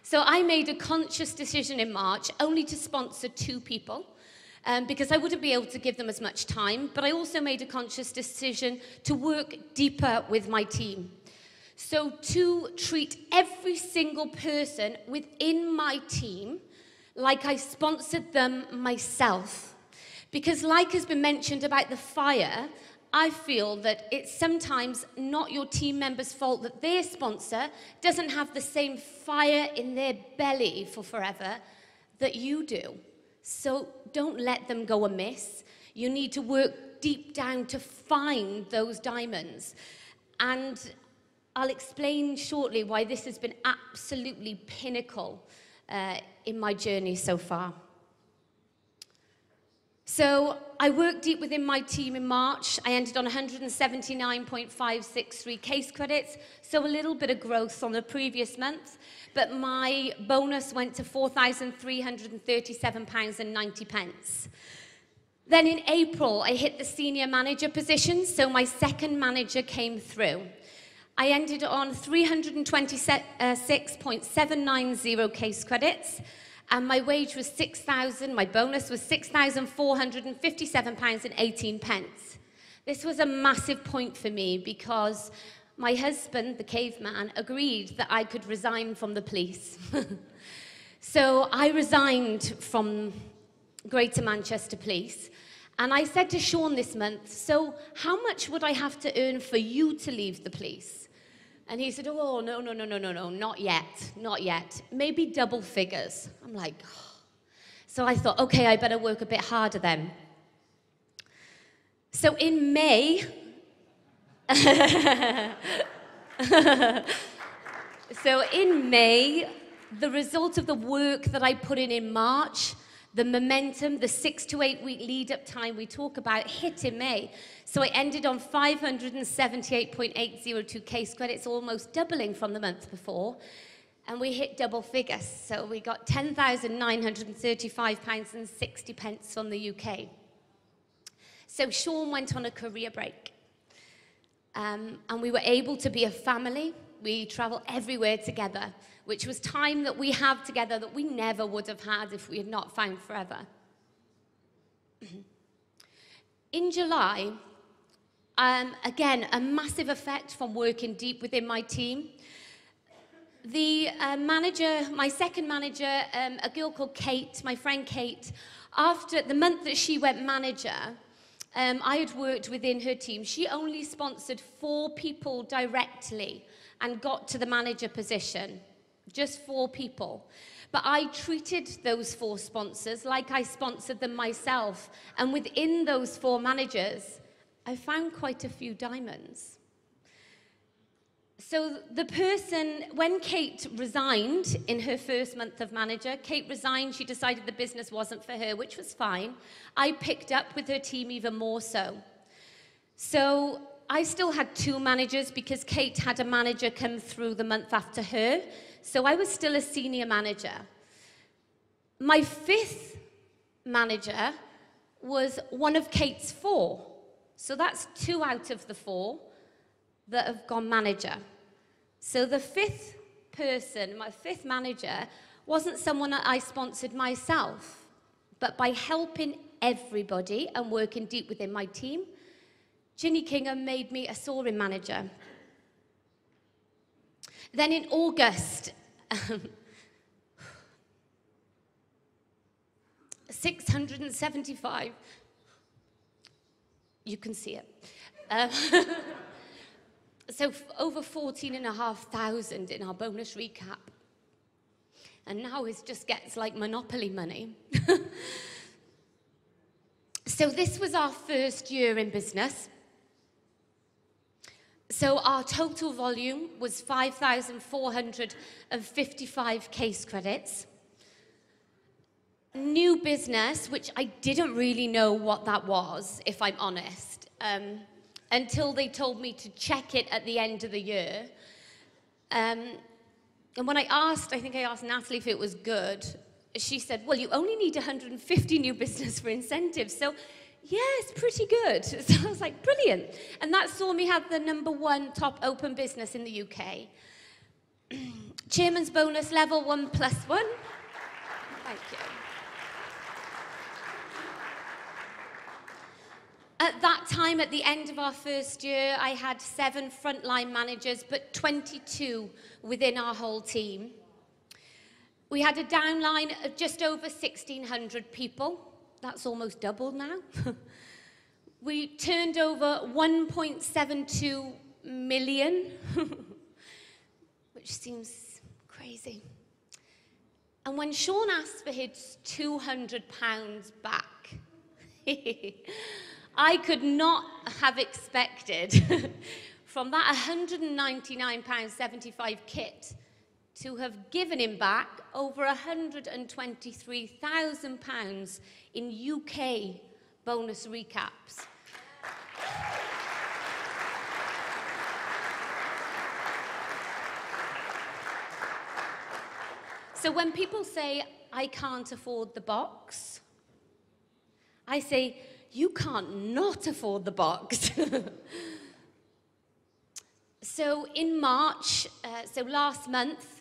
So I made a conscious decision in March only to sponsor 2 people because I wouldn't be able to give them as much time, but I also made a conscious decision to work deeper with my team. So to treat every single person within my team like I sponsored them myself. Because like has been mentioned about the fire, I feel that it's sometimes not your team member's fault that their sponsor doesn't have the same fire in their belly for forever that you do. So don't let them go amiss. You need to work deep down to find those diamonds. And I'll explain shortly why this has been absolutely pinnacle in my journey so far. So I worked deep within my team in March. I ended on 179.563 case credits, so a little bit of growth from the previous month, but my bonus went to £4,337.90. Then in April, I hit the senior manager position, so my second manager came through. I ended on 326.790 case credits, and my wage was my bonus was £6,457.18. This was a massive point for me because my husband, the caveman, agreed that I could resign from the police. So I resigned from Greater Manchester Police, and I said to Sean this month, so how much would I have to earn for you to leave the police? And he said, oh, no, not yet. Maybe double figures. I'm like, oh. So I thought, okay, I better work a bit harder then. So in May, the result of the work that I put in March, the momentum, the 6 to 8 week lead-up time we talk about hit in May. So I ended on 578.802 case credits, almost doubling from the month before. And we hit double figures. So we got £10,935.60 from the UK. So Sean went on a career break. And we were able to be a family. We travel everywhere together, which was time that we have together that we never would have had if we had not found forever. In July, again, a massive effect from working deep within my team. The manager, my second manager, a girl called Kate, my friend Kate, after the month that she went manager, I had worked within her team. She only sponsored 4 people directly and got to the manager position. Just 4 people. But I treated those 4 sponsors like I sponsored them myself. And within those 4 managers, I found quite a few diamonds. So the person, when Kate resigned in her first month of manager, Kate resigned, she decided the business wasn't for her, which was fine. I picked up with her team even more so. So I still had 2 managers because Kate had a manager come through the month after her. So I was still a senior manager. My 5th manager was one of Kate's 4. So that's 2 out of the 4 that have gone manager. So the 5th person, my 5th manager, wasn't someone that I sponsored myself, but by helping everybody and working deep within my team, Ginny Kingham made me a soaring manager. Then in August, 675, you can see it. So over 14,500 in our bonus recap. And now it just gets like Monopoly money. So this was our first year in business. So our total volume was 5,455 case credits. New business, which I didn't really know what that was, if I'm honest, until they told me to check it at the end of the year. And when I think I asked Natalie if it was good, she said, well, you only need 150 new business for incentives. So yeah, it's pretty good. So I was like, brilliant. And that saw me have the #1 top open business in the UK. Chairman's bonus level 1+1. Thank you. At that time, at the end of our first year, I had 7 frontline managers, but 22 within our whole team. We had a downline of just over 1,600 people. That's almost doubled now. We turned over 1.72 million, which seems crazy. And when Sean asked for his £200 back, I could not have expected from that £199.75 kit to have given him back over £123,000 in UK bonus recaps. So when people say, I can't afford the box, I say, you can't not afford the box. So in March, so last month,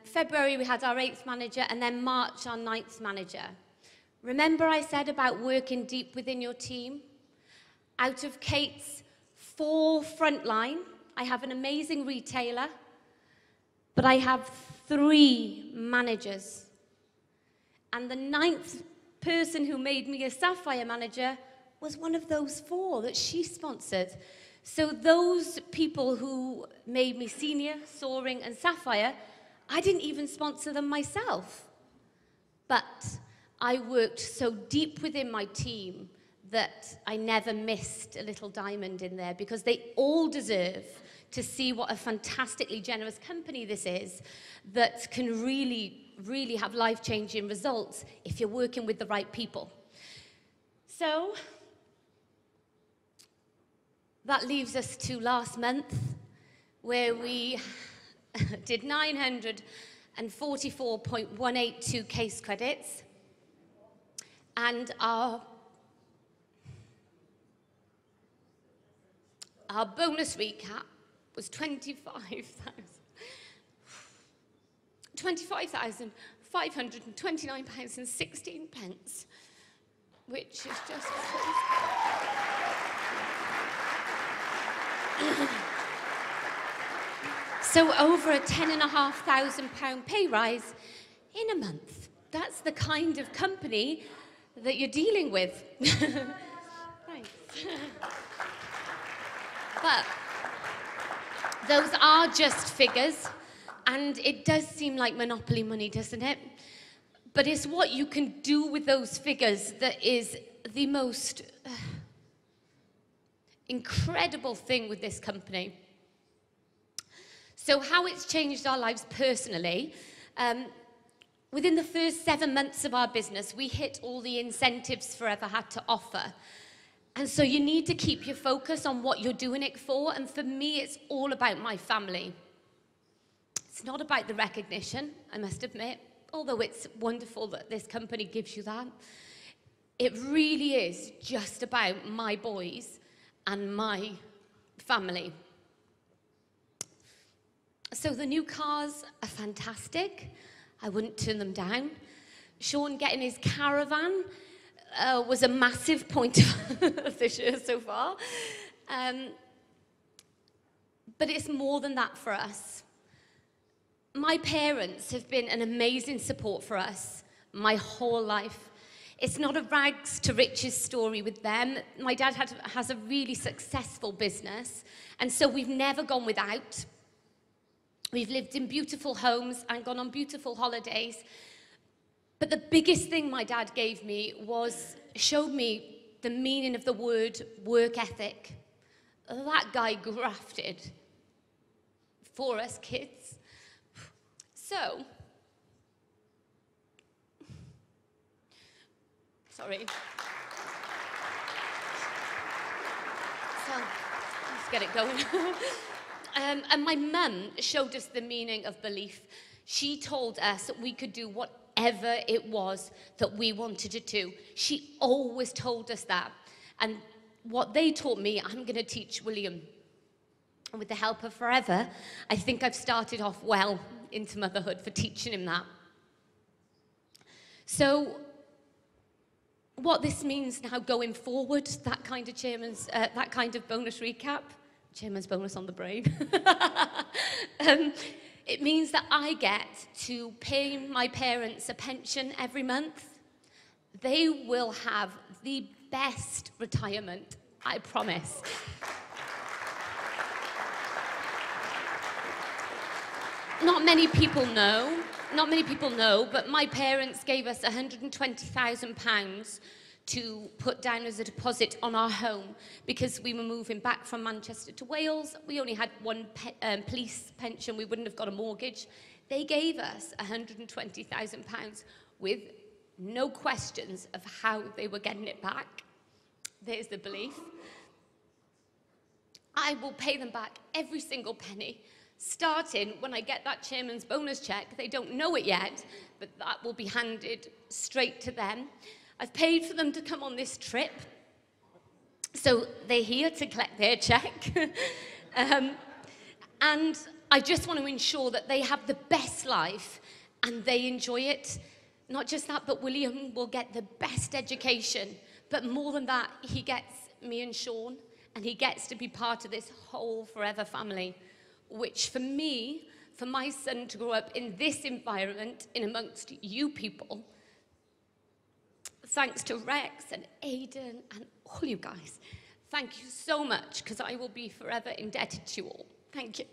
February we had our 8th manager, and then March our 9th manager. Remember I said about working deep within your team? Out of Kate's 4 frontline, I have an amazing retailer, but I have 3 managers. And the 9th person who made me a Sapphire manager was one of those 4 that she sponsored. So those people who made me Senior, Soaring and Sapphire, I didn't even sponsor them myself. But I worked so deep within my team that I never missed a little diamond in there, because they all deserve to see what a fantastically generous company this is that can really have life-changing results if you're working with the right people. So that leaves us to last month, where we did 944.182 case credits, and our bonus recap was £25,529.16, which is just so over a £10,500 pay rise in a month. That's the kind of company that you're dealing with. Thanks. But those are just figures, and it does seem like monopoly money, doesn't it? But it's what you can do with those figures that is the most incredible thing with this company. So how it's changed our lives personally, within the first 7 months of our business, we hit all the incentives Forever had to offer. And so you need to keep your focus on what you're doing it for. And for me, it's all about my family. It's not about the recognition, I must admit, although it's wonderful that this company gives you that. It really is just about my boys and my family. So the new cars are fantastic. I wouldn't turn them down. Sean getting his caravan was a massive point of this year so far. But it's more than that for us. My parents have been an amazing support for us my whole life. It's not a rags to riches story with them. My dad has a really successful business, and so we've never gone without. We've lived in beautiful homes and gone on beautiful holidays. But the biggest thing my dad gave me showed me the meaning of the word work ethic. That guy grafted for us kids. So, sorry. So, let's get it going. And my mum showed us the meaning of belief. She told us that we could do whatever it was that we wanted to do. She always told us that. And what they taught me, I'm going to teach William. And with the help of Forever, I think I've started off well into motherhood, for teaching him that. So what this means now going forward, that kind of bonus recap, chairman's bonus on the brain, it means that I get to pay my parents a pension every month. They will have the best retirement, I promise. Not many people know, but my parents gave us £120,000 to put down as a deposit on our home because we were moving back from Manchester to Wales. We only had one police pension. We wouldn't have got a mortgage. They gave us £120,000 with no questions of how they were getting it back. There's the belief. I will pay them back every single penny, starting when I get that chairman's bonus check. They don't know it yet, but that will be handed straight to them. I've paid for them to come on this trip, so they're here to collect their check. And I just want to ensure that they have the best life and they enjoy it. Not just that, but William will get the best education. But more than that, he gets me and Sean, and he gets to be part of this whole forever family, which for me, for my son to grow up in this environment, in amongst you people, thanks to Rex and Aidan and all you guys, thank you so much, because I will be forever indebted to you all. Thank you.